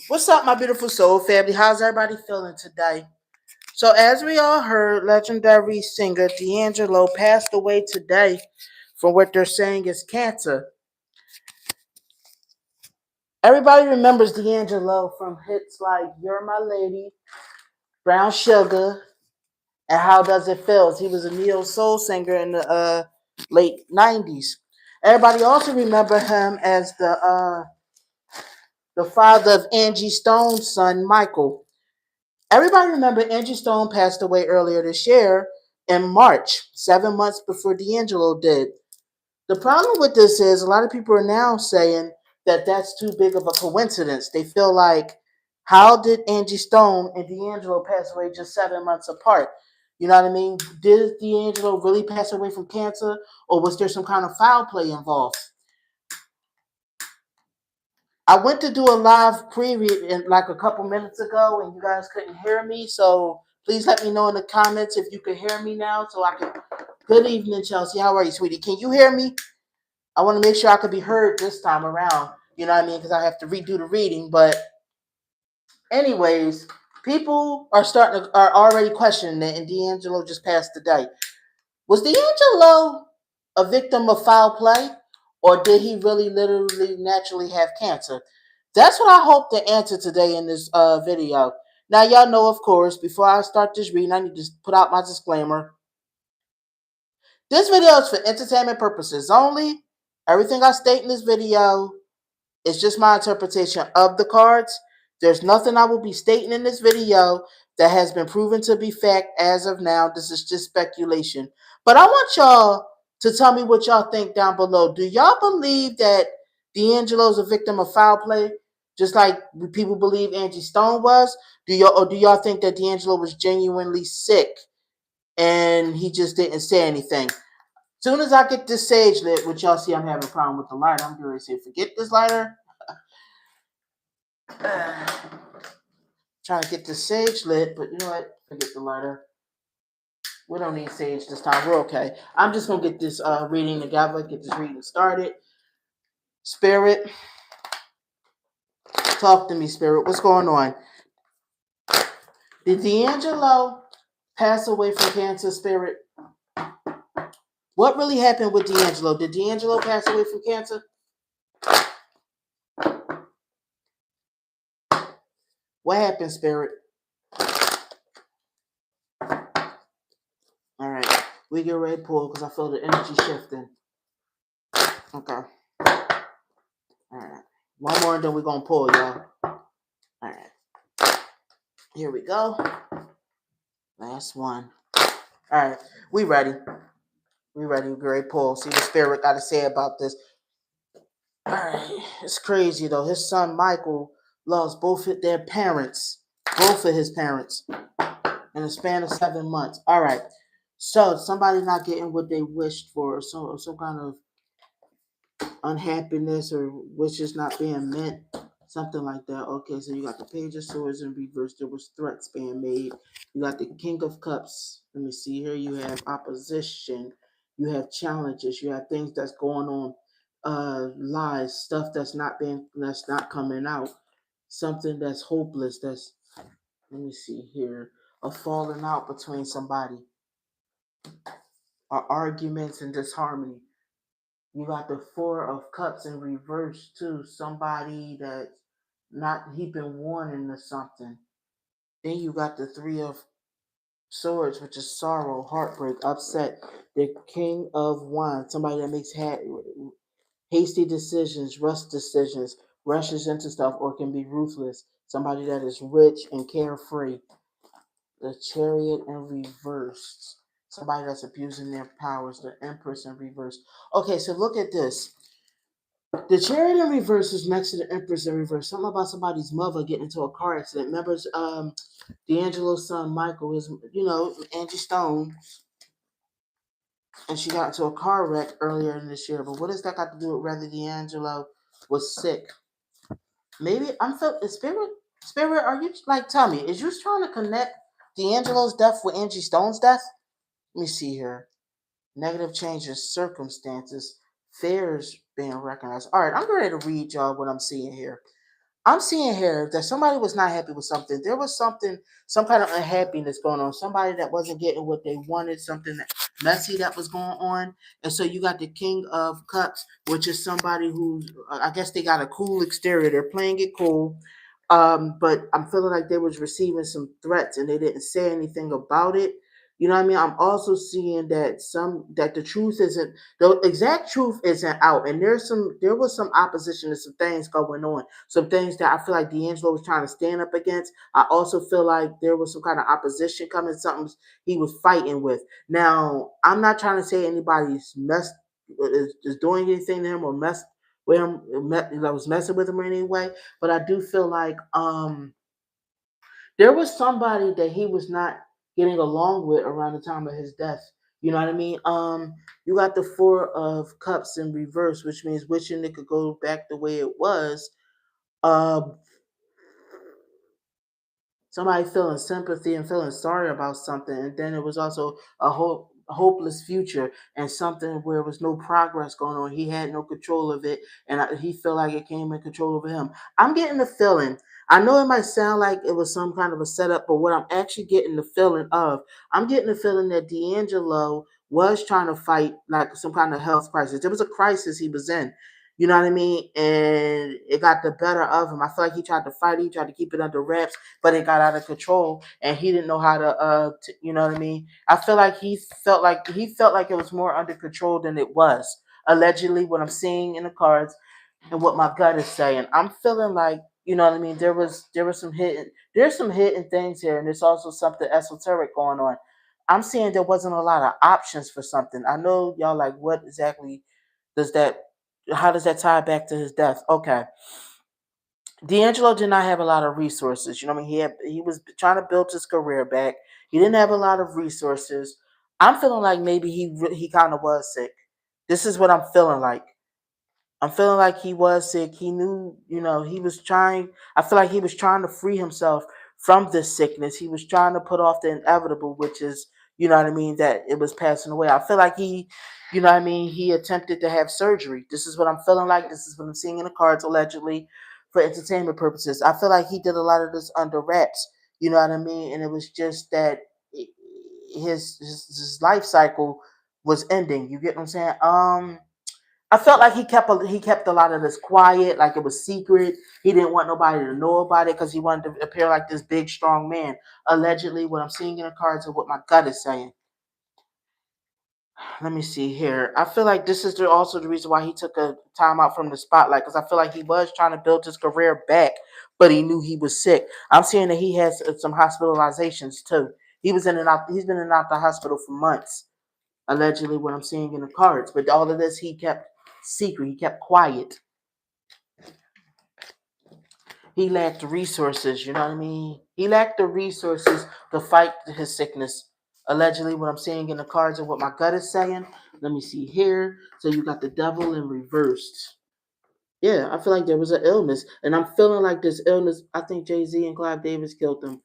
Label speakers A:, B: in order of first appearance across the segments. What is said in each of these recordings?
A: What's up, my beautiful soul family? How's everybody feeling today? So, as we all heard, legendary singer D'Angelo passed away today from what they're saying is cancer. Everybody remembers D'Angelo from hits like You're My Lady, Brown Sugar, and How Does It Feel? He was a neo soul singer in the late 90s. Everybody also remember him as the father of Angie Stone's son, Michael. Everybody remember Angie Stone passed away earlier this year in March, 7 months before D'Angelo did. The problem with this is a lot of people are now saying that that's too big of a coincidence. They feel like, how did Angie Stone and D'Angelo pass away just 7 months apart? You know what I mean? Did D'Angelo really pass away from cancer, or was there some kind of foul play involved? I went to do a live pre-read like a couple minutes ago, and you guys couldn't hear me. So please let me know in the comments if you can hear me now, so I can. Good evening, Chelsea. How are you, sweetie? Can you hear me? I want to make sure I could be heard this time around. You know what I mean? Because I have to redo the reading. But anyways, people are already questioning it, and D'Angelo just passed the day. Was D'Angelo a victim of foul play, or did he really, literally, naturally have cancer? That's what I hope to answer today in this video. Now, y'all know, of course, before I start this reading, I need to put out my disclaimer. This video is for entertainment purposes only. Everything I state in this video it's just my interpretation of the cards. There's nothing I will be stating in this video that has been proven to be fact as of now. This is just speculation. But I want y'all to tell me what y'all think down below. Do y'all believe that D'Angelo is a victim of foul play, just like people believe Angie Stone was? Do y'all think that D'Angelo was genuinely sick and he just didn't say anything? Soon as I get this sage lit, which y'all see I'm having a problem with the lighter, I'm going to say, forget this lighter. Trying to get the sage lit, but you know what? Forget the lighter. We don't need sage this time. We're okay. I'm just gonna get this reading together, get this reading started. Spirit, talk to me, Spirit. What's going on? Did D'Angelo pass away from cancer, Spirit? What really happened with D'Angelo? Did D'Angelo pass away from cancer? What happened, Spirit? All right, we get ready to pull because I feel the energy shifting. Okay. All right. One more and then we're going to pull, y'all. All right. Here we go. Last one. All right. We ready. We ready. We're ready to pull. See what Spirit got to say about this. All right. It's crazy, though. His son, Michael, lost both of their parents. Both of his parents. In a span of 7 months. All right. So, somebody not getting what they wished for. Some kind of unhappiness or wishes not being met, something like that. Okay, so you got the Page of Swords in reverse. There was threats being made. You got the King of Cups. Let me see here. You have opposition. You have challenges. You have things that's going on. Lies, stuff that's not coming out. Something that's hopeless. That's let me see here. A falling out between somebody. Or arguments and disharmony. You got the Four of Cups in reverse too. Somebody that's not heaping warning or something. Then you got the Three of Swords, which is sorrow, heartbreak, upset. The King of Wands, somebody that makes hasty decisions, rushes into stuff, or can be ruthless. Somebody that is rich and carefree. The Chariot in reverse. Somebody that's abusing their powers. The Empress in reverse. Okay, so look at this. The Chariot in reverse is next to the Empress in reverse. Something about somebody's mother getting into a car accident. Remember, D'Angelo's son Michael is, Angie Stone, and she got into a car wreck earlier in this year. But what does that got to do with whether D'Angelo was sick? Maybe I'm felt Spirit. Spirit, are you like tell me? Is you trying to connect D'Angelo's death with Angie Stone's death? Let me see here. Negative changes, circumstances, fears being recognized. All right, I'm ready to read y'all what I'm seeing here. I'm seeing here that somebody was not happy with something. There was something, some kind of unhappiness going on. Somebody that wasn't getting what they wanted, something that messy that was going on. And so you got the King of Cups, which is somebody who, I guess they got a cool exterior. They're playing it cool. But I'm feeling like they was receiving some threats and they didn't say anything about it. You know what I mean? I'm also seeing that the truth isn't, the exact truth isn't out, and there was some opposition to some things going on, some things that I feel like D'Angelo was trying to stand up against. I also feel like there was some kind of opposition coming, something he was fighting with. Now, I'm not trying to say anybody's is doing anything to him or messed with him, that was messing with him in any way, but I do feel like there was somebody that he was not getting along with around the time of his death. You know what I mean? You got the Four of Cups in reverse, which means wishing it could go back the way it was. Uh, Somebody feeling sympathy and feeling sorry about something, and then it was also a hopeless future and something where there was no progress going on. He had no control of it, and he felt like it came in control over him. I'm getting the feeling. I know it might sound like it was some kind of a setup, but what I'm actually getting the feeling of, I'm getting the feeling that D'Angelo was trying to fight like some kind of health crisis. There was a crisis he was in. You know what I mean? And it got the better of him. I feel like he tried to fight, he tried to keep it under wraps, but it got out of control and he didn't know how to you know what I mean? I feel like he felt like it was more under control than it was. Allegedly, what I'm seeing in the cards and what my gut is saying. I'm feeling like, you know what I mean, there was some hidden things here, and there's also something esoteric going on. I'm seeing there wasn't a lot of options for something. I know y'all like, what exactly does that how does that tie back to his death? Okay. D'Angelo did not have a lot of resources. You know what I mean? He was trying to build his career back. He didn't have a lot of resources. I'm feeling like maybe he kind of was sick. This is what I'm feeling like. I'm feeling like he was sick. He knew, he was trying. I feel like he was trying to free himself from this sickness. He was trying to put off the inevitable, which is, you know what I mean, that it was passing away. I feel like you know what I mean, he attempted to have surgery. This is what I'm feeling like. This is what I'm seeing in the cards, allegedly, for entertainment purposes. I feel like he did a lot of this under wraps. You know what I mean? And it was just that his life cycle was ending. You get what I'm saying? I felt like he kept a lot of this quiet, like it was secret. He didn't want nobody to know about it because he wanted to appear like this big, strong man. Allegedly, what I'm seeing in the cards and what my gut is saying. Let me see here. I feel like this is also the reason why he took a time out from the spotlight, because I feel like he was trying to build his career back, but he knew he was sick. I'm seeing that he has some hospitalizations too. He was in and out. He's been in and out the hospital for months. Allegedly, what I'm seeing in the cards, but all of this he kept secret. He kept quiet. He lacked the resources, you know what I mean? He lacked the resources to fight his sickness. Allegedly, what I'm seeing in the cards and what my gut is saying. Let me see here. So you got the devil in reversed. Yeah, I feel like there was an illness, and I'm feeling like this illness. I think Jay-Z and Clive Davis killed him.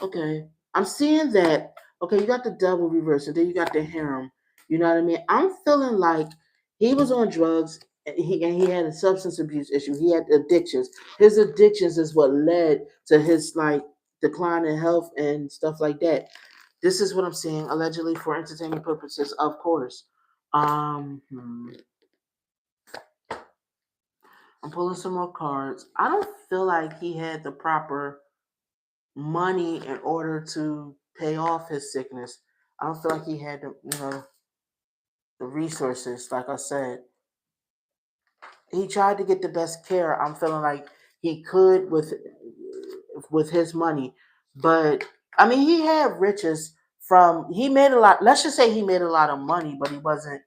A: Okay, I'm seeing that. Okay, you got the devil reverse, and then you got the harem. You know what I mean? I'm feeling like he was on drugs, and he had a substance abuse issue. He had addictions. His addictions is what led to his like decline in health and stuff like that. This is what I'm seeing, allegedly for entertainment purposes, of course. Hmm. I'm pulling some more cards. I don't feel like he had the proper money in order to pay off his sickness. I don't feel like he had the resources. Like I said, he tried to get the best care. I'm feeling like he could with his money, but I mean he had riches from he made a lot. Let's just say he made a lot of money, but he wasn't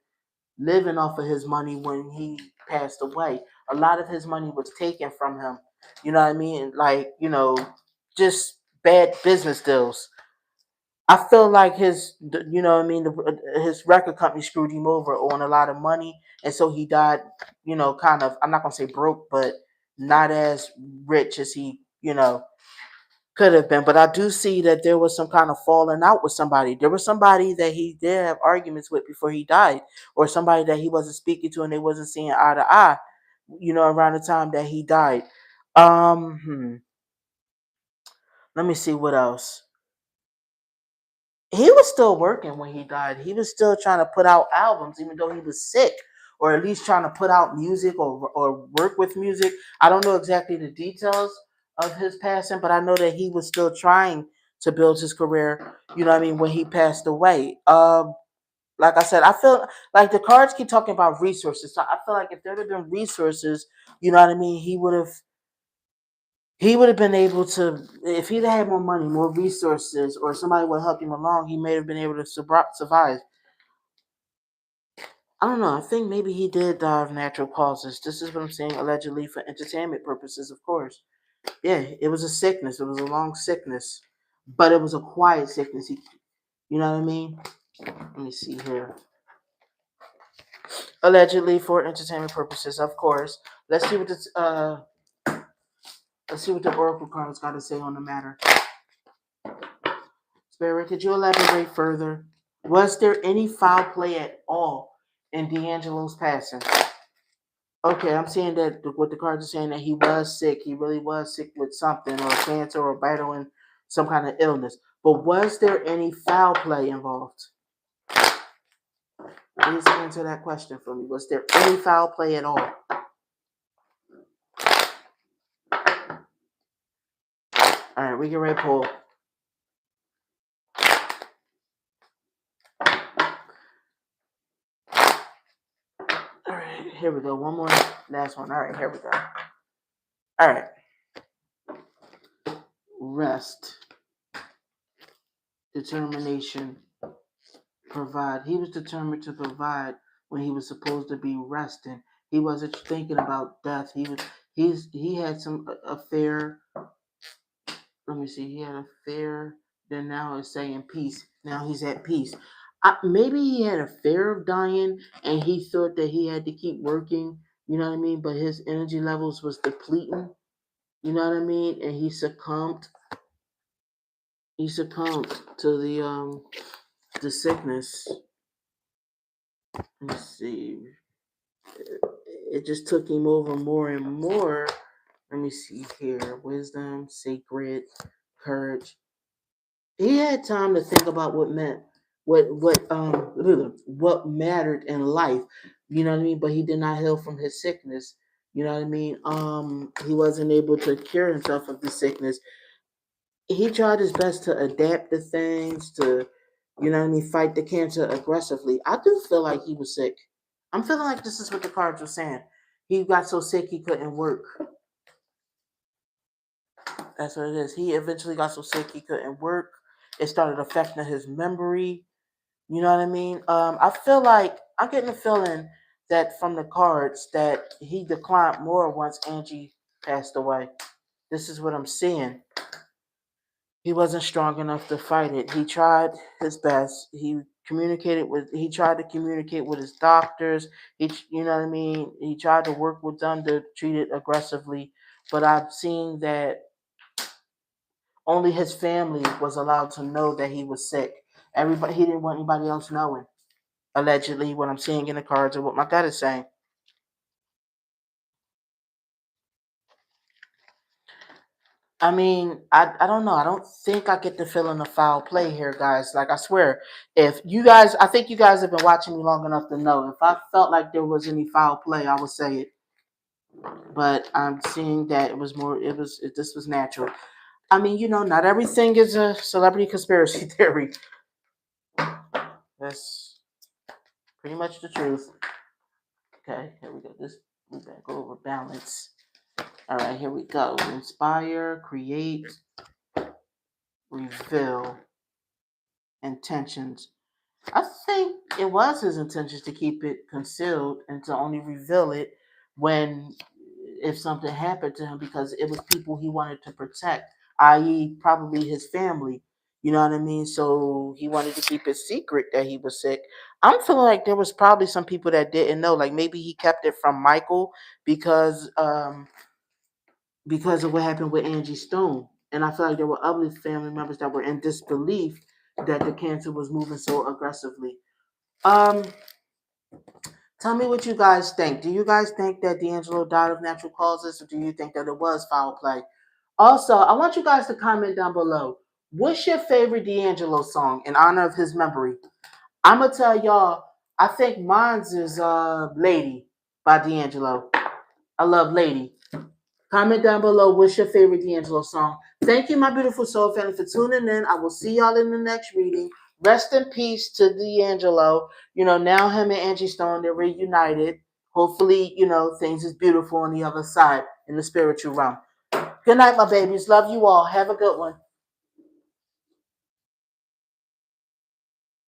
A: living off of his money when he passed away. A lot of his money was taken from him. You know what I mean? Like, just bad business deals. I feel like you know what I mean, his record company screwed him over on a lot of money, and so he died, kind of. I'm not gonna say broke, but not as rich as he, could have been. But I do see that there was some kind of falling out with somebody. There was somebody that he did have arguments with before he died, or somebody that he wasn't speaking to, and they wasn't seeing eye to eye. Around the time that he died. Let me see what else. He was still working when he died. He was still trying to put out albums, even though he was sick, or at least trying to put out music or work with music. I don't know exactly the details of his passing, but I know that he was still trying to build his career. You know what I mean? When he passed away. Like I said, I feel like the cards keep talking about resources. So I feel like if there had been resources, you know what I mean, he would have been able to, if he'd had more money, more resources, or somebody would help him along, he may have been able to survive. I don't know. I think maybe he did die of natural causes. This is what I'm saying, allegedly for entertainment purposes, of course. Yeah, it was a sickness. It was a long sickness, but it was a quiet sickness. You know what I mean? Let me see here. Allegedly for entertainment purposes, of course. Let's see what this. Let's see what the oracle cards got to say on the matter. Spirit, could you elaborate further? Was there any foul play at all in D'Angelo's passing? Okay, I'm seeing that what the cards are saying that he was sick. He really was sick with something or cancer or battling some kind of illness. But was there any foul play involved? Please answer that question for me. Was there any foul play at all? All right, we can ready to pull. All right, here we go. One more, last one. All right, here we go. All right. Rest, determination, provide. He was determined to provide when he was supposed to be resting. He wasn't thinking about death. He had some affair. Let me see. He had a fear. Then now it's saying peace. Now he's at peace. Maybe he had a fear of dying, and he thought that he had to keep working. You know what I mean? But his energy levels was depleting. You know what I mean? And he succumbed. He succumbed to the sickness. Let's see. It just took him over more and more. Let me see here. Wisdom, sacred, courage. He had time to think about what mattered in life. You know what I mean? But he did not heal from his sickness. You know what I mean? He wasn't able to cure himself of the sickness. He tried his best to adapt to things, to, you know what I mean, fight the cancer aggressively. I do feel like he was sick. I'm feeling like this is what the cards were saying. He got so sick he couldn't work. That's what it is. He eventually got so sick he couldn't work. It started affecting his memory. You know what I mean? I feel like I'm getting a feeling that from the cards that he declined more once Angie passed away. This is what I'm seeing. He wasn't strong enough to fight it. He tried his best. He tried to communicate with his doctors. You know what I mean? He tried to work with them to treat it aggressively. But I've seen that only his family was allowed to know that he was sick. He didn't want anybody else knowing. Allegedly, what I'm seeing in the cards or what my gut is saying. I mean, I don't know. I don't think I get the feeling of foul play here, guys. Like, I swear, if you guys, I think you guys have been watching me long enough to know. If I felt like there was any foul play, I would say it. But I'm seeing that this was natural. I mean, not everything is a celebrity conspiracy theory. That's pretty much the truth. Okay, here we go. We gotta go over balance. All right, here we go. Inspire, create, reveal, intentions. I think it was his intentions to keep it concealed and to only reveal it when, if something happened to him, because it was people he wanted to protect, i.e., probably his family. You know what I mean? So he wanted to keep it secret that he was sick. I'm feeling like there was probably some people that didn't know. Like maybe he kept it from Michael because of what happened with Angie Stone. And I feel like there were other family members that were in disbelief that the cancer was moving so aggressively. Um, Tell me what you guys think. Do you guys think that D'Angelo died of natural causes, or do you think that it was foul play? Also, I want you guys to comment down below. What's your favorite D'Angelo song in honor of his memory? I'm gonna tell y'all. I think mine's is "Lady" by D'Angelo. I love "Lady." Comment down below what's your favorite D'Angelo song. Thank you, my beautiful soul family, for tuning in. I will see y'all in the next reading. Rest in peace to D'Angelo. You know, now him and Angie Stone, they're reunited. Hopefully, you know, things is beautiful on the other side in the spiritual realm. Good night, my babies. Love you all. Have a good one.